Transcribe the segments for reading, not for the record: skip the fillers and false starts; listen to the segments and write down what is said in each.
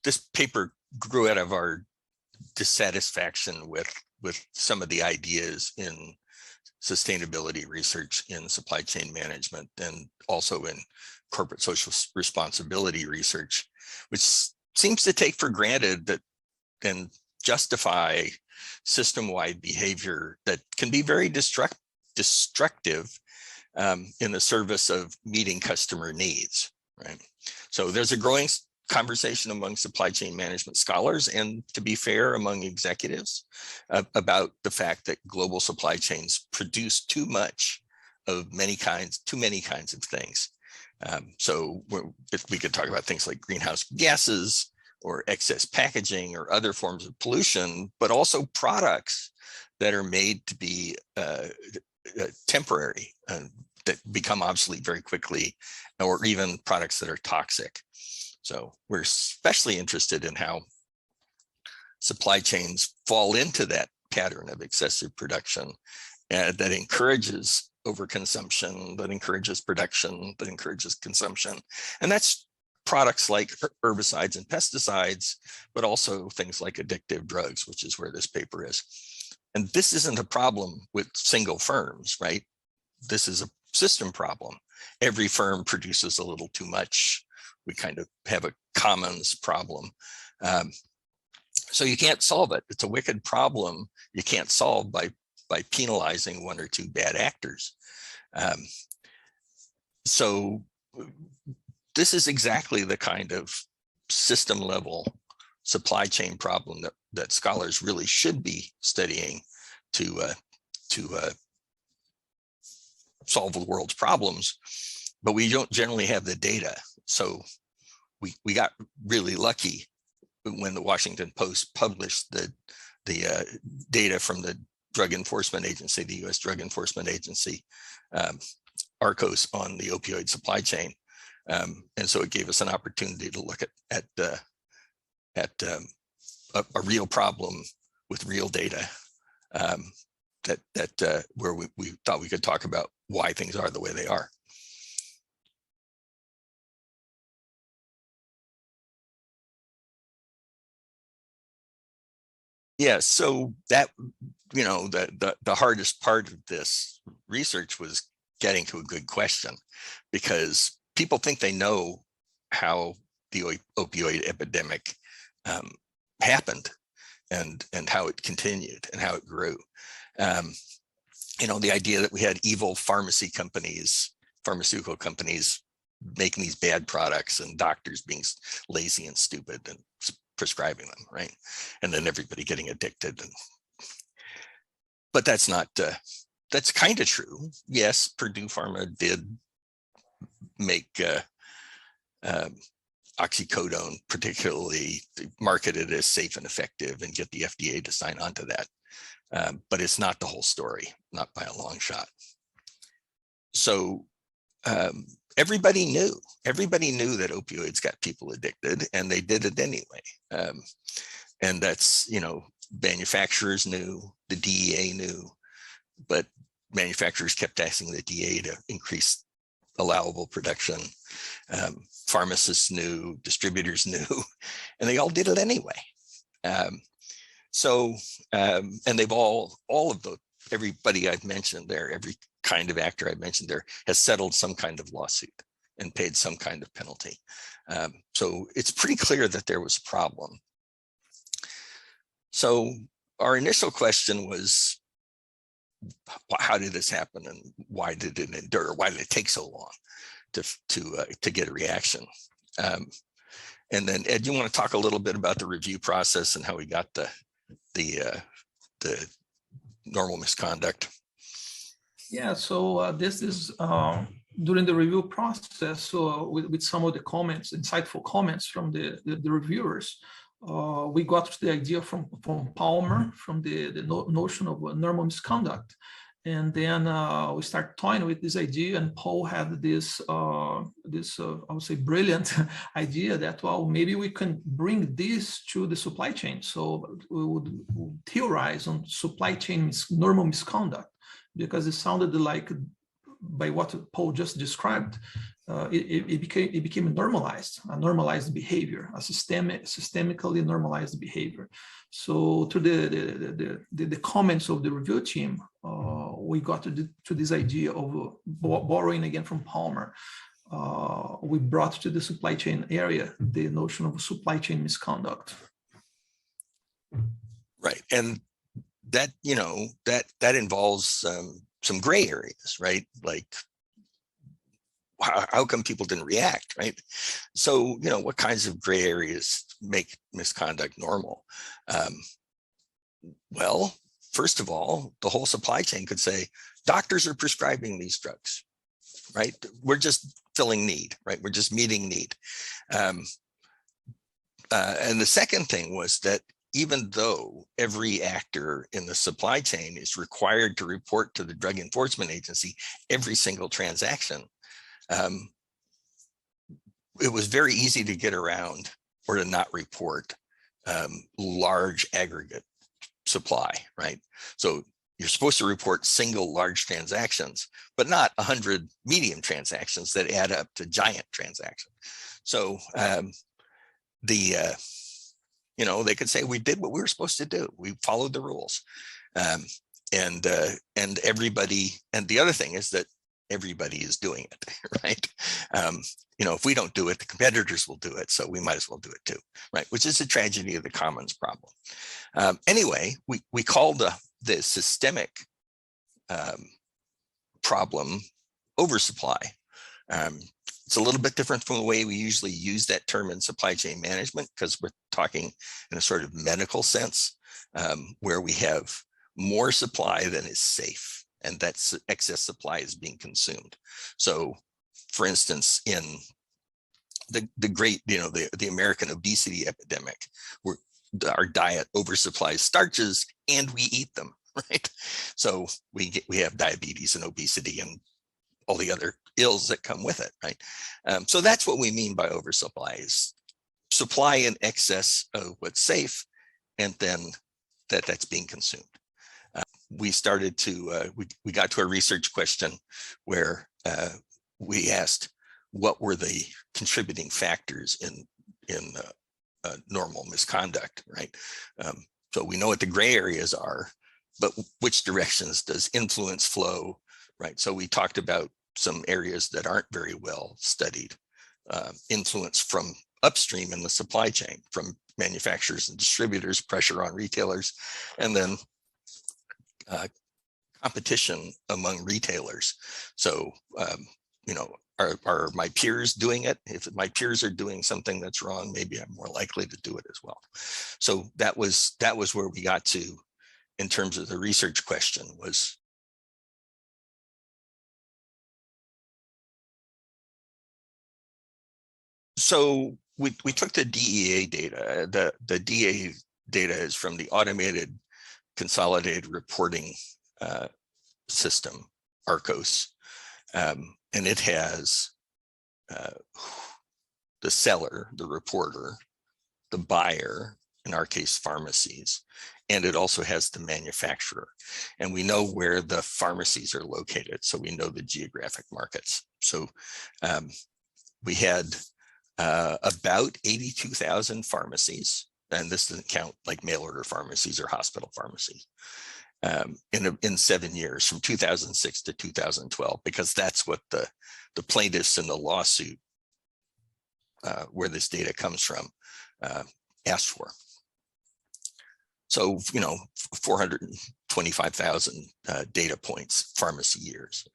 this paper grew out of our dissatisfaction with some of the ideas in sustainability research in supply chain management and also in corporate social responsibility research, which seems to take for granted that and justify system-wide behavior that can be very destructive in the service of meeting customer needs, right? So there's a growing conversation among supply chain management scholars, and to be fair, among executives, about the fact that global supply chains produce too much of too many kinds of things. So if we could talk about things like greenhouse gases or excess packaging or other forms of pollution, but also products that are made to be temporary that become obsolete very quickly, or even products that are toxic. So we're especially interested in how supply chains fall into that pattern of excessive production that encourages overconsumption, that encourages production, that encourages consumption. And that's products like herbicides and pesticides, but also things like addictive drugs, which is where this paper is. And this isn't a problem with single firms, right? This is a system problem. Every firm produces a little too much. We kind of have a commons problem. So you can't solve it. It's a wicked problem you can't solve by penalizing one or two bad actors. So this is exactly the kind of system level supply chain problem that scholars really should be studying to solve the world's problems, but we don't generally have the data. So we got really lucky when the Washington Post published the data from the Drug Enforcement Agency, the U.S. Drug Enforcement Agency, ARCOS, on the opioid supply chain. And so it gave us an opportunity to look at a real problem with real data, where we thought we could talk about why things are the way they are. Yeah, so that, the hardest part of this research was getting to a good question, because people think they know how the opioid epidemic happened and how it continued and how it grew. The idea that we had evil pharmaceutical companies making these bad products and doctors being lazy and stupid and prescribing them, right? And then everybody getting addicted. But that's not, that's kind of true. Yes, Purdue Pharma did make oxycodone particularly marketed as safe and effective and get the FDA to sign on to that. But it's not the whole story, not by a long shot. So everybody knew that opioids got people addicted, and they did it anyway. And that's, manufacturers knew, the DEA knew, but manufacturers kept asking the DEA to increase allowable production. Pharmacists knew, distributors knew, and they all did it anyway. And they've everybody I've mentioned there, every kind of actor I've mentioned there, has settled some kind of lawsuit and paid some kind of penalty. So it's pretty clear that there was a problem. So our initial question was, how did this happen, and why did it endure? Why did it take so long to get a reaction? And then Ed, you want to talk a little bit about the review process and how we got the normal misconduct? Yeah, so this is during the review process. So with some of the comments, insightful comments from the reviewers, we got to the idea from Palmer, from the notion of normal misconduct. And then we start toying with this idea, and Paul had this, I would say, brilliant idea that, well, maybe we can bring this to the supply chain. So we would theorize on supply chain normal misconduct, because it sounded like, by what Paul just described, it became a normalized behavior, a systemically normalized behavior. So through the comments of the review team, we got to this idea of borrowing again from Palmer. We brought to the supply chain area the notion of supply chain misconduct. Right, and that that involves some gray areas, right? Like, how come people didn't react, right? So, what kinds of gray areas make misconduct normal? Well, first of all, the whole supply chain could say, doctors are prescribing these drugs, right? We're just filling need, right? We're just meeting need. And the second thing was that even though every actor in the supply chain is required to report to the Drug Enforcement Agency every single transaction, it was very easy to get around or to not report large aggregate supply, right? So you're supposed to report single large transactions, but not 100 medium transactions that add up to giant transactions. So they could say we did what we were supposed to do. We followed the rules, and everybody. And the other thing is that everybody is doing it, right? If we don't do it, the competitors will do it, so we might as well do it too, right? Which is a tragedy of the commons problem. Anyway, we called the systemic problem oversupply. It's a little bit different from the way we usually use that term in supply chain management, because we're talking in a sort of medical sense, where we have more supply than is safe, and that excess supply is being consumed. So, for instance, in the great, the American obesity epidemic, where our diet oversupplies starches and we eat them, right? So we have diabetes and obesity and all the other ills that come with it, right? So that's what we mean by oversupply, is supply in excess of what's safe, and then that's being consumed. We started to, we got to a research question where we asked what were the contributing factors in normal misconduct, right? So we know what the gray areas are, but which directions does influence flow, right? So we talked about some areas that aren't very well studied, influence from upstream in the supply chain, from manufacturers and distributors, pressure on retailers, and then competition among retailers. So, are my peers doing it? If my peers are doing something that's wrong, maybe I'm more likely to do it as well. So that was where we got to in terms of the research question was. So we took the DEA data. The DEA data is from the Automated Consolidated Reporting System, ARCOS, and it has the seller, the reporter, the buyer, in our case pharmacies, and it also has the manufacturer. And we know where the pharmacies are located, so we know the geographic markets. So we had about 82,000 pharmacies, and this doesn't count like mail order pharmacies or hospital pharmacies, in 7 years, from 2006 to 2012, because that's what the plaintiffs in the lawsuit where this data comes from asked for. So, 425,000 data points, pharmacy years.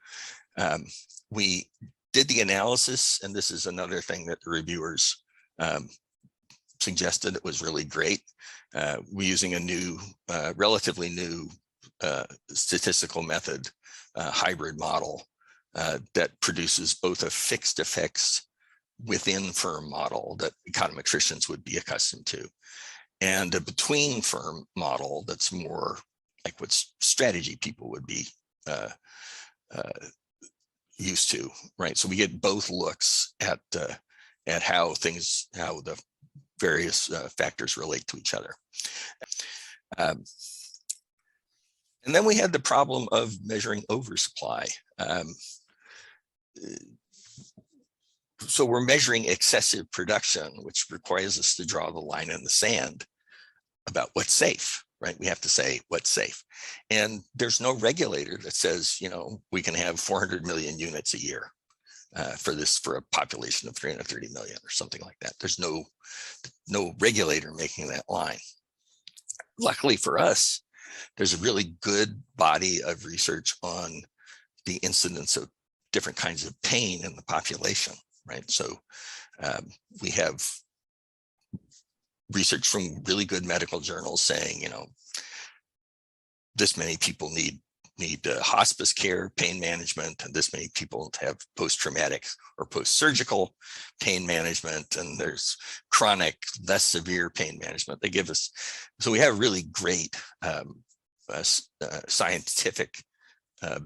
We did the analysis, and this is another thing that the reviewers suggested that was really great. We're using a new, relatively new statistical method, hybrid model that produces both a fixed effects within firm model that econometricians would be accustomed to, and a between firm model that's more like what strategy people would be used to, right? So we get both looks at how the various factors relate to each other. And then we had the problem of measuring oversupply. so we're measuring excessive production, which requires us to draw the line in the sand about what's safe, right? We have to say what's safe. And there's no regulator that says, you know, we can have 400 million units a year for a population of 330 million or something like that. There's no regulator making that line. Luckily for us, there's a really good body of research on the incidence of different kinds of pain in the population, right? So we have research from really good medical journals saying, you know, this many people need hospice care, pain management, and this many people have post-traumatic or post-surgical pain management, and there's chronic, less severe pain management. They give us, so we have really great scientific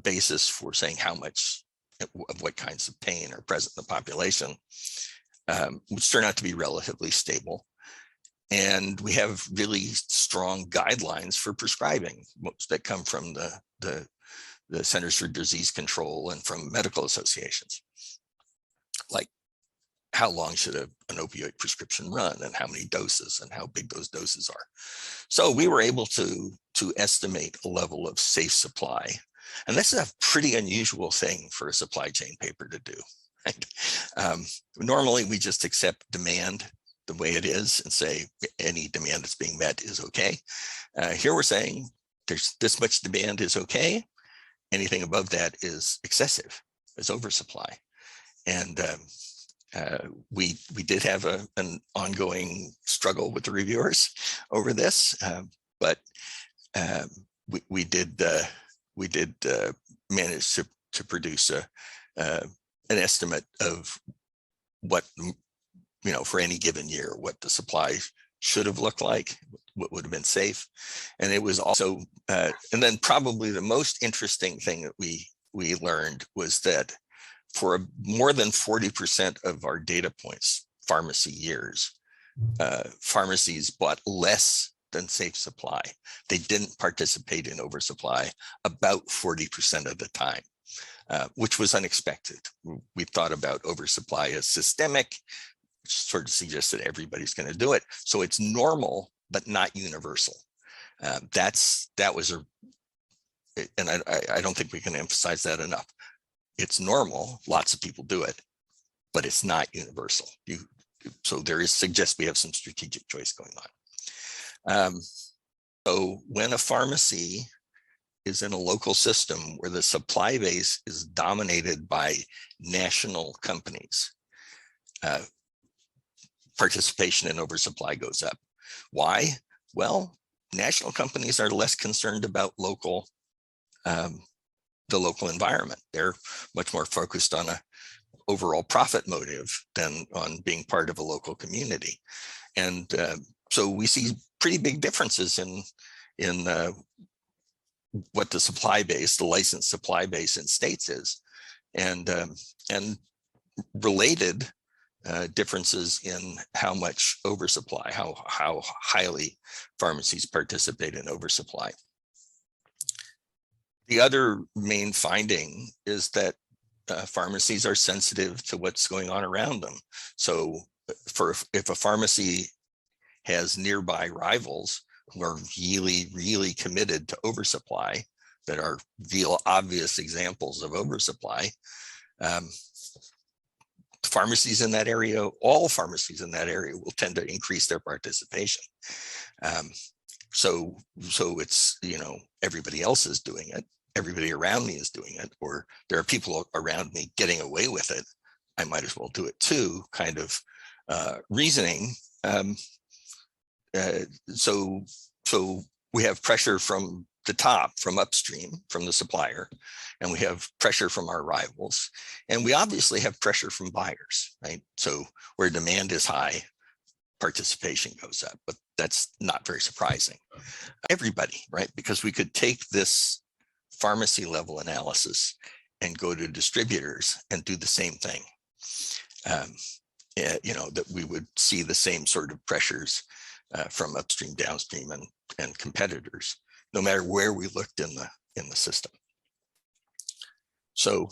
basis for saying how much of what kinds of pain are present in the population, which turn out to be relatively stable. And we have really strong guidelines for prescribing that come from the Centers for Disease Control and from medical associations. Like, how long should an opioid prescription run, and how many doses, and how big those doses are. So we were able to estimate a level of safe supply. And this is a pretty unusual thing for a supply chain paper to do. Right? Normally, we just accept demand the way it is and say any demand that's being met is okay. Here we're saying there's this much demand is okay. Anything above that is excessive, is oversupply. And we did have an ongoing struggle with the reviewers over this, but we did manage to produce an estimate of what, you know, for any given year, what the supply should have looked like, what would have been safe. And it was also, and then probably the most interesting thing that we learned was that for more than 40% of our data points, pharmacy years, pharmacies bought less than safe supply. They didn't participate in oversupply about 40% of the time, which was unexpected. We thought about oversupply as systemic, which sort of suggests that everybody's going to do it. So it's normal, but not universal. That was and I don't think we can emphasize that enough. It's normal, lots of people do it, but it's not universal. So there suggests we have some strategic choice going on. So when a pharmacy is in a local system where the supply base is dominated by national companies, participation in oversupply goes up. Why? Well, national companies are less concerned about the local environment. They're much more focused on a overall profit motive than on being part of a local community. And so we see pretty big differences in what the supply base, the licensed supply base in states is, and related differences in how much oversupply, how highly pharmacies participate in oversupply. The other main finding is that pharmacies are sensitive to what's going on around them. So if a pharmacy has nearby rivals who are really, really committed to oversupply, that are real obvious examples of oversupply, pharmacies in that area, all pharmacies in that area will tend to increase their participation. So it's, you know, everybody else is doing it. Everybody around me is doing it, or there are people around me getting away with it. I might as well do it too, kind of reasoning. So we have pressure from the top, from upstream, from the supplier, and we have pressure from our rivals. And we obviously have pressure from buyers, right? So where demand is high, participation goes up, but that's not very surprising. Everybody, right? Because we could take this pharmacy level analysis and go to distributors and do the same thing. You know, that we would see the same sort of pressures from upstream, downstream, and competitors, no matter where we looked in the system. So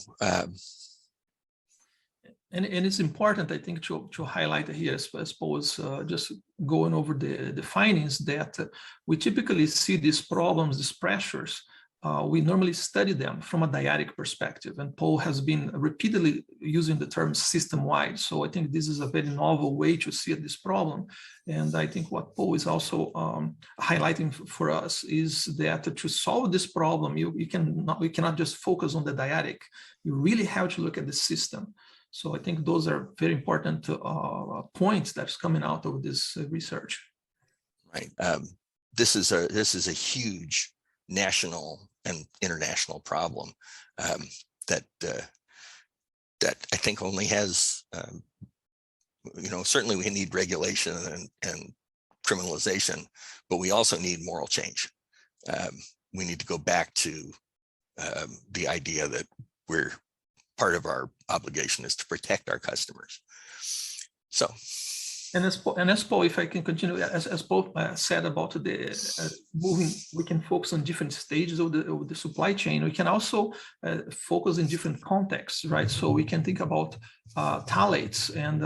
And it's important, I think, to highlight here, I suppose, just going over the findings, that we typically see these problems, these pressures. We normally study them from a dyadic perspective, and Paul has been repeatedly using the term system-wide. So I think this is a very novel way to see this problem. And I think what Paul is also highlighting for us is that to solve this problem, we cannot just focus on the dyadic. You really have to look at the system. So I think those are very important points that's coming out of this research. Right. This is a huge national and international problem that I think only has, certainly we need regulation and criminalization, but we also need moral change. We need to go back to the idea that part of our obligation is to protect our customers. So. And as Paul, if I can continue, as Paul said about the moving, we can focus on different stages of the supply chain. We can also focus in different contexts, right? So we can think about phthalates and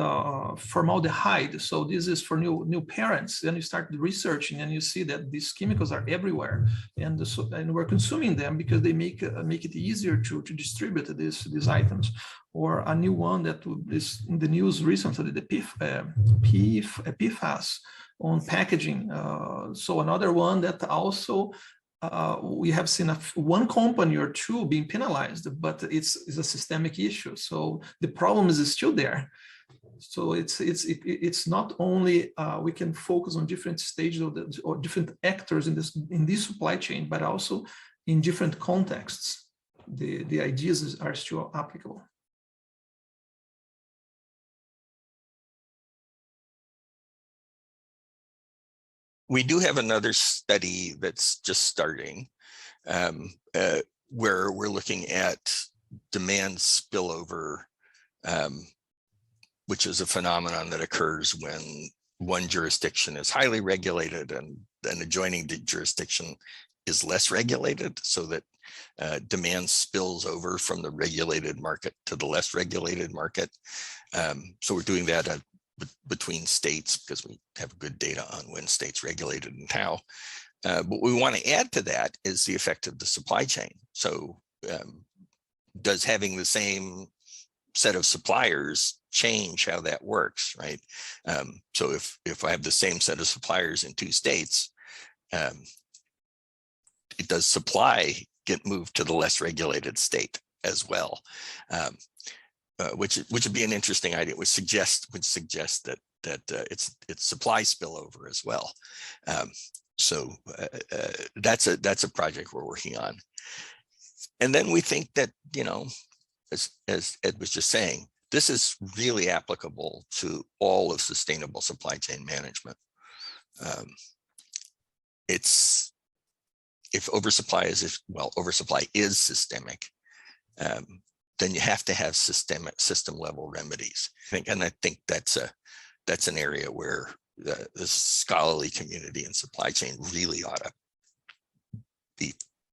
formaldehyde. So this is for new parents. Then you start researching and you see that these chemicals are everywhere, and we're consuming them because they make it easier to distribute these items. Or a new one that is in the news recently, the PFAS on packaging. So another one that also we have seen one company or two being penalized, but it's a systemic issue. So the problem is still there. So it's not only we can focus on different stages or different actors in this supply chain, but also in different contexts. The ideas are still applicable. We do have another study that's just starting where we're looking at demand spillover, which is a phenomenon that occurs when one jurisdiction is highly regulated and an adjoining jurisdiction is less regulated, so that demand spills over from the regulated market to the less regulated market. So we're doing that between states because we have good data on when states regulated and how. What we want to add to that is the effect of the supply chain. So does having the same set of suppliers change how that works, right? So if I have the same set of suppliers in two states, does supply get moved to the less regulated state as well? Which would be an interesting idea. Would suggest that it's supply spillover as well. So that's a project we're working on. And then we think that, as Ed was just saying, this is really applicable to all of sustainable supply chain management. If oversupply is systemic, then you have to have system level remedies. I think that's an area where the scholarly community and supply chain really ought to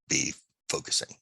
be focusing.